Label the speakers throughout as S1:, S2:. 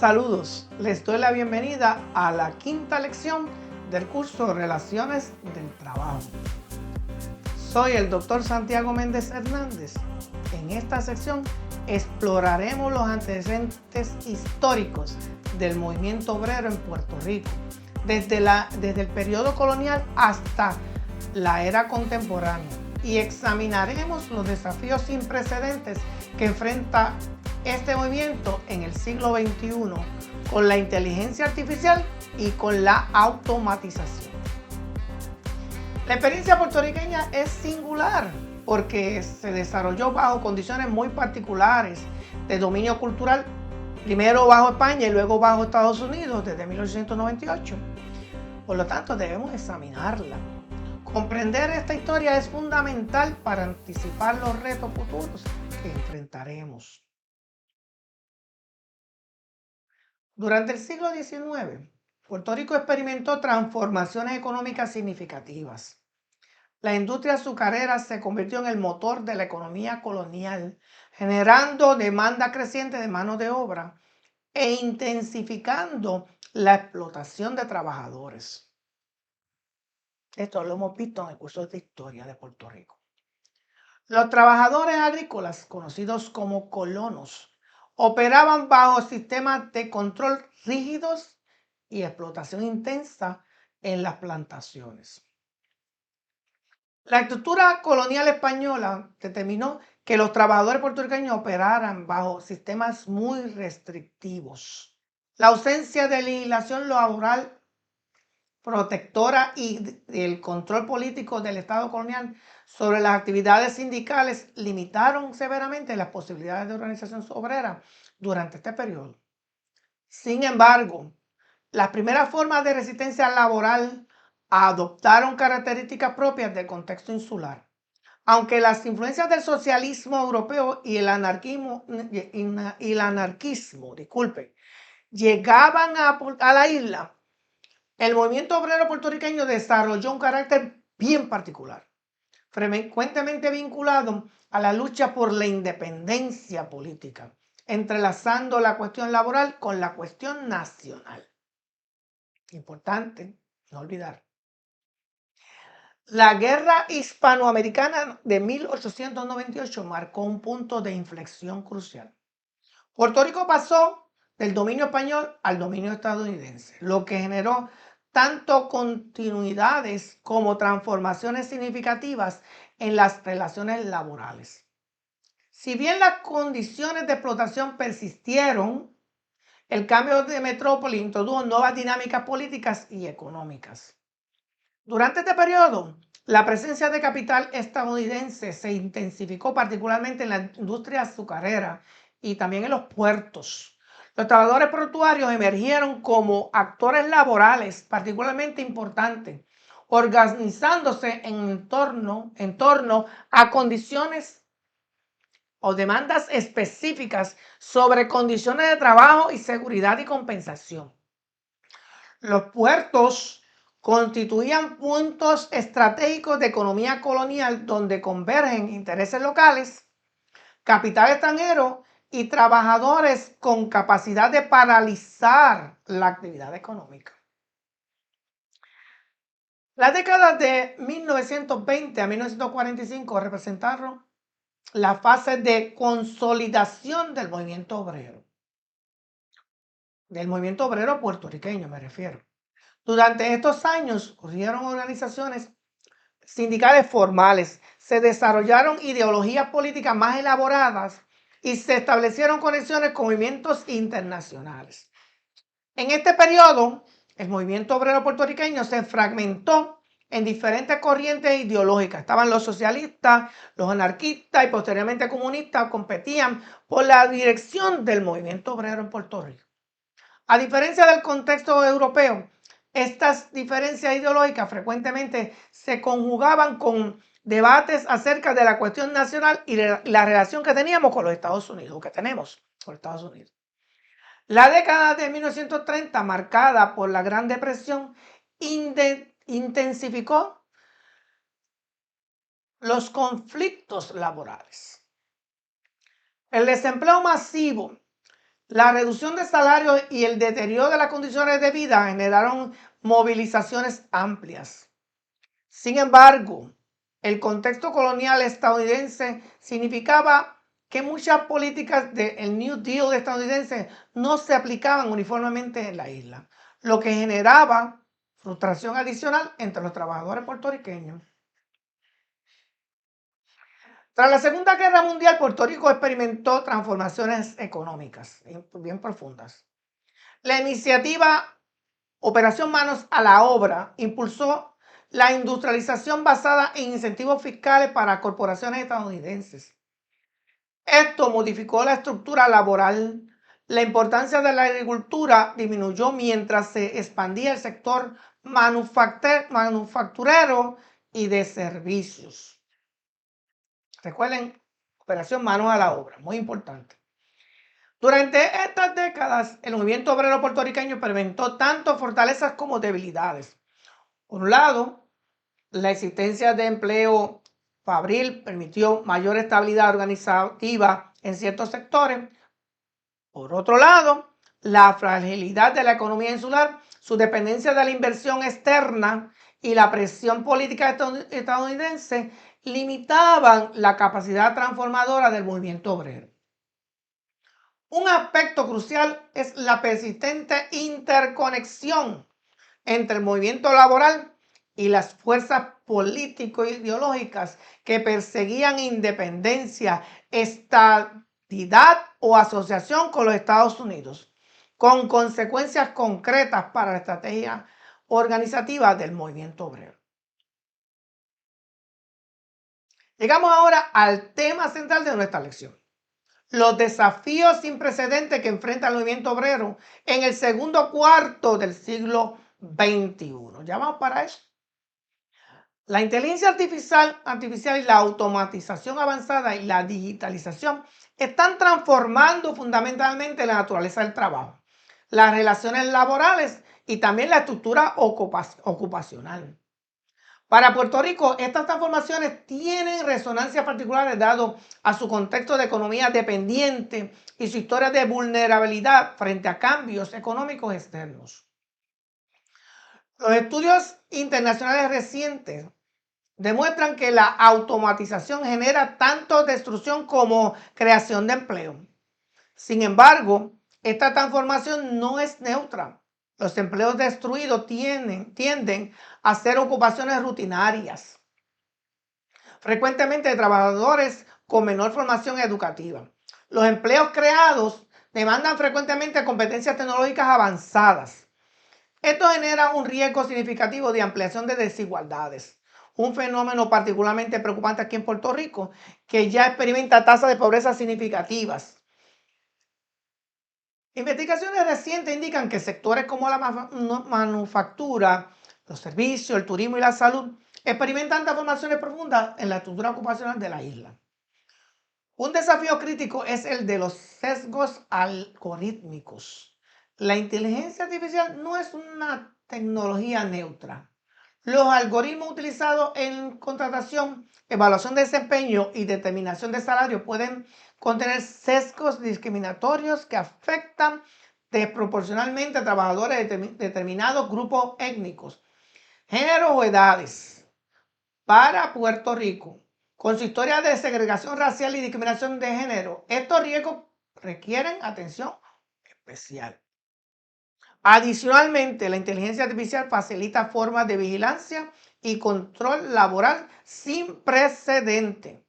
S1: Saludos, les doy la bienvenida a la quinta lección del curso Relaciones del Trabajo. Soy el Dr. Santiago Méndez Hernández. En esta sección exploraremos los antecedentes históricos del movimiento obrero en Puerto Rico, desde el periodo colonial hasta la era contemporánea, y examinaremos los desafíos sin precedentes que enfrenta este movimiento en el siglo XXI con la inteligencia artificial y con la automatización. La experiencia puertorriqueña es singular porque se desarrolló bajo condiciones muy particulares de dominio cultural, primero bajo España y luego bajo Estados Unidos desde 1898. Por lo tanto, debemos examinarla. Comprender esta historia es fundamental para anticipar los retos futuros que enfrentaremos. Durante el siglo XIX, Puerto Rico experimentó transformaciones económicas significativas. La industria azucarera se convirtió en el motor de la economía colonial, generando demanda creciente de mano de obra e intensificando la explotación de trabajadores. Esto lo hemos visto en el curso de historia de Puerto Rico. Los trabajadores agrícolas, conocidos como colonos, operaban bajo sistemas de control rígidos y explotación intensa en las plantaciones. La estructura colonial española determinó que los trabajadores puertorriqueños operaran bajo sistemas muy restrictivos. La ausencia de legislación laboral protectora y el control político del Estado colonial sobre las actividades sindicales limitaron severamente las posibilidades de organización obrera durante este periodo. Sin embargo, las primeras formas de resistencia laboral adoptaron características propias del contexto insular. Aunque las influencias del socialismo europeo y el anarquismo, llegaban a la isla, el movimiento obrero puertorriqueño desarrolló un carácter bien particular, frecuentemente vinculado a la lucha por la independencia política, entrelazando la cuestión laboral con la cuestión nacional. Importante no olvidar. La guerra hispanoamericana de 1898 marcó un punto de inflexión crucial. Puerto Rico pasó del dominio español al dominio estadounidense, lo que generó tanto continuidades como transformaciones significativas en las relaciones laborales. Si bien las condiciones de explotación persistieron, el cambio de metrópoli introdujo nuevas dinámicas políticas y económicas. Durante este periodo, la presencia de capital estadounidense se intensificó particularmente en la industria azucarera y también en los puertos. Los trabajadores portuarios emergieron como actores laborales particularmente importantes, organizándose en torno a condiciones o demandas específicas sobre condiciones de trabajo y seguridad y compensación. Los puertos constituían puntos estratégicos de economía colonial donde convergen intereses locales, capital extranjero y trabajadores con capacidad de paralizar la actividad económica. Las décadas de 1920 a 1945 representaron la fase de consolidación del movimiento obrero puertorriqueño me refiero. Durante estos años ocurrieron organizaciones sindicales formales, se desarrollaron ideologías políticas más elaboradas y se establecieron conexiones con movimientos internacionales. En este periodo, el movimiento obrero puertorriqueño se fragmentó en diferentes corrientes ideológicas. Estaban los socialistas, los anarquistas y posteriormente comunistas, competían por la dirección del movimiento obrero en Puerto Rico. A diferencia del contexto europeo, estas diferencias ideológicas frecuentemente se conjugaban con debates acerca de la cuestión nacional y la relación que teníamos con los Estados Unidos, que tenemos con Estados Unidos. La década de 1930, marcada por la Gran Depresión, intensificó los conflictos laborales. El desempleo masivo, La reducción de salarios y el deterioro de las condiciones de vida generaron movilizaciones amplias. Sin embargo, el contexto colonial estadounidense significaba que muchas políticas del New Deal estadounidense no se aplicaban uniformemente en la isla, lo que generaba frustración adicional entre los trabajadores puertorriqueños. Tras la Segunda Guerra Mundial, Puerto Rico experimentó transformaciones económicas bien profundas. La iniciativa Operación Manos a la Obra impulsó la industrialización basada en incentivos fiscales para corporaciones estadounidenses. Esto modificó la estructura laboral. La importancia de la agricultura disminuyó mientras se expandía el sector manufacturero y de servicios. Recuerden, Operación Manos a la Obra, muy importante. Durante estas décadas, el movimiento obrero puertorriqueño experimentó tanto fortalezas como debilidades. Por un lado, la existencia de empleo fabril permitió mayor estabilidad organizativa en ciertos sectores. Por otro lado, la fragilidad de la economía insular, su dependencia de la inversión externa y la presión política estadounidense limitaban la capacidad transformadora del movimiento obrero. Un aspecto crucial es la persistente interconexión entre el movimiento laboral y las fuerzas político-ideológicas que perseguían independencia, estadidad o asociación con los Estados Unidos, con consecuencias concretas para la estrategia organizativa del movimiento obrero. Llegamos ahora al tema central de nuestra lección: los desafíos sin precedentes que enfrenta el movimiento obrero en el segundo cuarto del siglo XXI. Ya vamos para eso. La inteligencia artificial y la automatización avanzada y la digitalización están transformando fundamentalmente la naturaleza del trabajo, las relaciones laborales y también la estructura ocupacional. Para Puerto Rico, estas transformaciones tienen resonancias particulares dado a su contexto de economía dependiente y su historia de vulnerabilidad frente a cambios económicos externos. Los estudios internacionales recientes demuestran que la automatización genera tanto destrucción como creación de empleo. Sin embargo, esta transformación no es neutra. Los empleos destruidos tienden a ser ocupaciones rutinarias, frecuentemente de trabajadores con menor formación educativa. Los empleos creados demandan frecuentemente competencias tecnológicas avanzadas. Esto genera un riesgo significativo de ampliación de desigualdades, un fenómeno particularmente preocupante aquí en Puerto Rico, que ya experimenta tasas de pobreza significativas. Investigaciones recientes indican que sectores como la manufactura, los servicios, el turismo y la salud experimentan transformaciones profundas en la estructura ocupacional de la isla. Un desafío crítico es el de los sesgos algorítmicos. La inteligencia artificial no es una tecnología neutra. Los algoritmos utilizados en contratación, evaluación de desempeño y determinación de salario pueden contener sesgos discriminatorios que afectan desproporcionalmente a trabajadores de determinados grupos étnicos, géneros o edades. Para Puerto Rico, con su historia de segregación racial y discriminación de género, estos riesgos requieren atención especial. Adicionalmente, la inteligencia artificial facilita formas de vigilancia y control laboral sin precedente.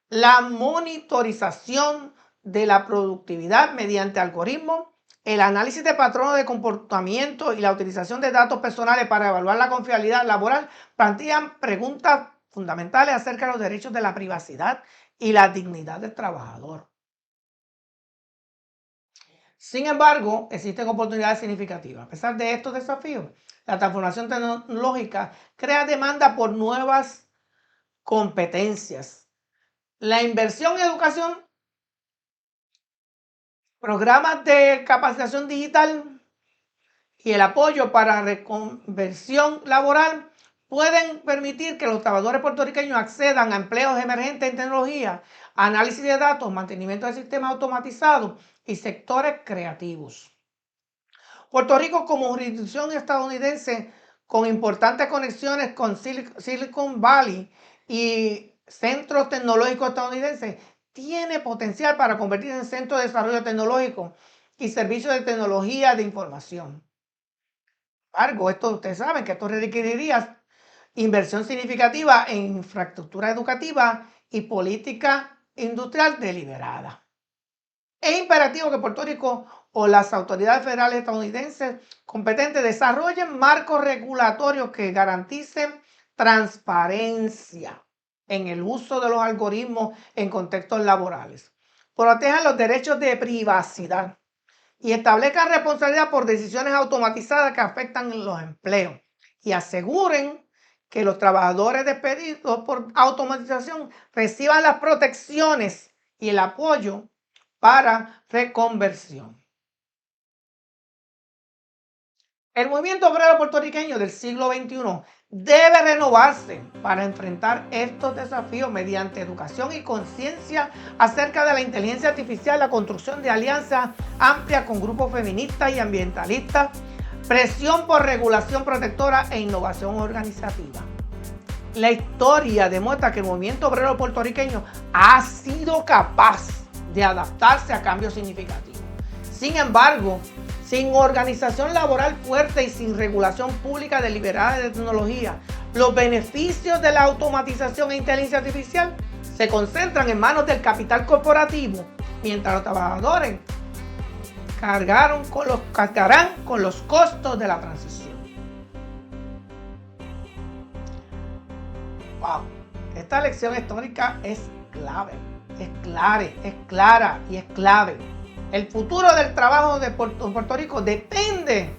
S1: La monitorización de la productividad mediante algoritmos, el análisis de patrones de comportamiento y la utilización de datos personales para evaluar la confiabilidad laboral plantean preguntas fundamentales acerca de los derechos de la privacidad y la dignidad del trabajador. Sin embargo, existen oportunidades significativas. A pesar de estos desafíos, la transformación tecnológica crea demanda por nuevas competencias. La inversión en educación, programas de capacitación digital y el apoyo para reconversión laboral pueden permitir que los trabajadores puertorriqueños accedan a empleos emergentes en tecnología, análisis de datos, mantenimiento de sistemas automatizados y sectores creativos. Puerto Rico, como jurisdicción estadounidense con importantes conexiones con Silicon Valley y centros tecnológicos estadounidenses, tiene potencial para convertirse en centro de desarrollo tecnológico y servicios de tecnología de información. Sin embargo, ustedes saben que esto requeriría inversión significativa en infraestructura educativa y política industrial deliberada. Es imperativo que Puerto Rico o las autoridades federales estadounidenses competentes desarrollen marcos regulatorios que garanticen transparencia en el uso de los algoritmos en contextos laborales, protejan los derechos de privacidad y establezcan responsabilidad por decisiones automatizadas que afectan los empleos y aseguren que los trabajadores despedidos por automatización reciban las protecciones y el apoyo para reconversión. El movimiento obrero puertorriqueño del siglo XXI debe renovarse para enfrentar estos desafíos mediante educación y conciencia acerca de la inteligencia artificial, la construcción de alianzas amplias con grupos feministas y ambientalistas, presión por regulación protectora e innovación organizativa. La historia demuestra que el movimiento obrero puertorriqueño ha sido capaz de adaptarse a cambios significativos. Sin embargo, sin organización laboral fuerte y sin regulación pública deliberada de tecnología, los beneficios de la automatización e inteligencia artificial se concentran en manos del capital corporativo, mientras los trabajadores cargarán con los costos de la transición. Wow, esta lección histórica es clave, es clara y es clave. El futuro del trabajo de Puerto Rico depende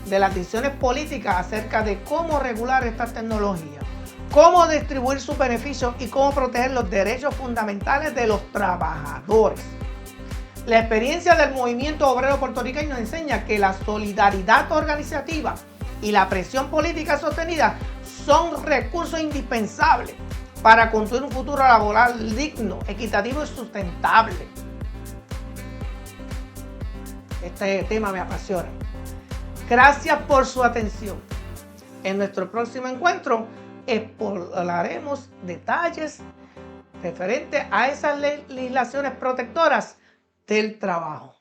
S1: de las decisiones políticas acerca de cómo regular estas tecnologías, cómo distribuir sus beneficios y cómo proteger los derechos fundamentales de los trabajadores. La experiencia del movimiento obrero puertorriqueño enseña que la solidaridad organizativa y la presión política sostenida son recursos indispensables para construir un futuro laboral digno, equitativo y sustentable. Este tema me apasiona. Gracias por su atención. En nuestro próximo encuentro exploraremos detalles referentes a esas legislaciones protectoras del trabajo.